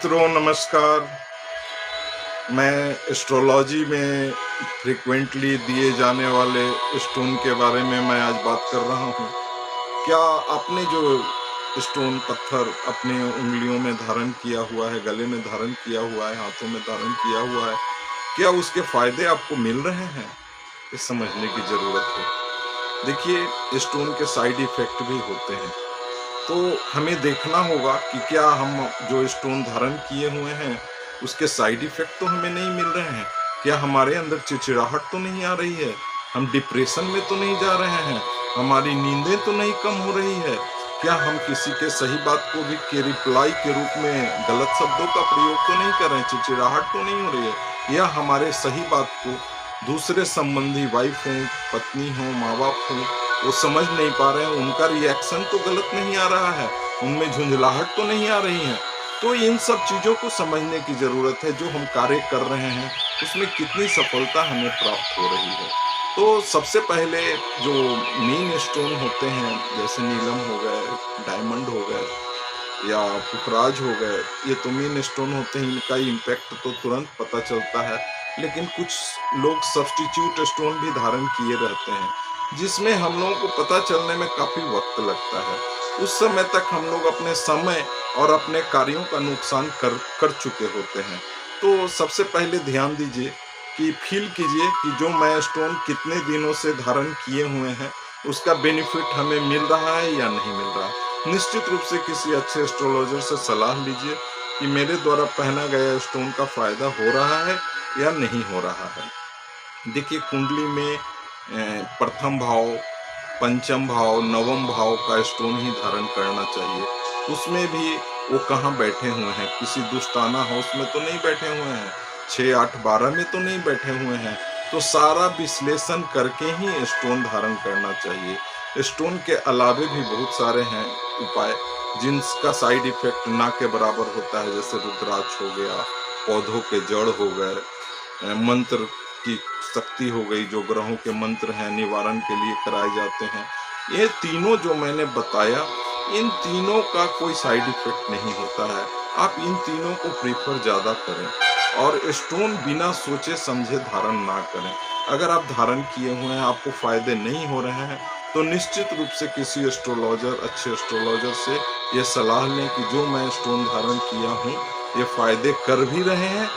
मित्रों नमस्कार। मैं एस्ट्रोलॉजी में फ्रीक्वेंटली दिए जाने वाले स्टोन के बारे में मैं आज बात कर रहा हूँ। क्या आपने जो स्टोन पत्थर अपने उंगलियों में धारण किया हुआ है, गले में धारण किया हुआ है, हाथों में धारण किया हुआ है, क्या उसके फायदे आपको मिल रहे हैं? ये समझने की जरूरत है। देखिए, स्टोन के साइड इफेक्ट भी होते हैं, तो हमें देखना होगा कि क्या हम जो स्टोन धारण किए हुए हैं, उसके साइड इफ़ेक्ट तो हमें नहीं मिल रहे हैं? क्या हमारे अंदर चिड़चिड़ाहट तो नहीं आ रही है? हम डिप्रेशन में तो नहीं जा रहे हैं? हमारी नींदें तो नहीं कम हो रही है? क्या हम किसी के सही बात को भी के रिप्लाई के रूप में गलत शब्दों का प्रयोग तो नहीं कर रहे हैं? चिड़चिड़ाहट तो नहीं हो रही है? या हमारे सही बात को दूसरे संबंधी वाइफ हो, पत्नी हो, माँ-बाप हो, वो समझ नहीं पा रहे हैं, उनका रिएक्शन तो गलत नहीं आ रहा है, उनमें झुंझलाहट तो नहीं आ रही है। तो इन सब चीज़ों को समझने की ज़रूरत है, जो हम कार्य कर रहे हैं, उसमें कितनी सफलता हमें प्राप्त हो रही है। तो सबसे पहले जो मेन स्टोन होते हैं, जैसे नीलम हो गए, डायमंड हो गए या पुखराज हो गए, ये तो मेन स्टोन होते हैं, इनका इम्पैक्ट तो तुरंत पता चलता है। लेकिन कुछ लोग सब्स्टिट्यूट स्टोन भी धारण किए रहते हैं, जिसमें हम लोगों को पता चलने में काफ़ी वक़्त लगता है। उस समय तक हम लोग अपने समय और अपने कार्यों का नुकसान कर कर चुके होते हैं। तो सबसे पहले ध्यान दीजिए कि फ़ील कीजिए कि जो मैं स्टोन कितने दिनों से धारण किए हुए हैं, उसका बेनिफिट हमें मिल रहा है या नहीं मिल रहा है। निश्चित रूप से किसी अच्छे एस्ट्रोलॉजर से सलाह लीजिए कि मेरे द्वारा पहना गया स्टोन का फ़ायदा हो रहा है या नहीं हो रहा है। देखिए, कुंडली में प्रथम भाव, पंचम भाव, नवम भाव का स्टोन ही धारण करना चाहिए। उसमें भी वो कहाँ बैठे हुए हैं, किसी दुष्टाना हाउस में तो नहीं बैठे हुए हैं, 6, 8, 12 में तो नहीं बैठे हुए हैं। तो सारा विश्लेषण करके ही स्टोन धारण करना चाहिए। स्टोन के अलावे भी बहुत सारे हैं उपाय, जिनका साइड इफ़ेक्ट ना के बराबर होता है, जैसे रुद्राक्ष हो गया, पौधों के जड़ हो गए, मंत्र की शक्ति हो गई, जो ग्रहों के मंत्र हैं निवारण के लिए कराए जाते हैं। ये तीनों जो मैंने बताया, इन तीनों का कोई साइड इफ़ेक्ट नहीं होता है। आप इन तीनों को प्रेफ़र ज़्यादा करें और स्टोन बिना सोचे समझे धारण ना करें। अगर आप धारण किए हुए हैं, आपको फ़ायदे नहीं हो रहे हैं, तो निश्चित रूप से किसी एस्ट्रोलॉजर, अच्छे एस्ट्रोलॉजर से ये सलाह लें कि जो मैं स्टोन धारण किया हूँ, ये फ़ायदे कर भी रहे हैं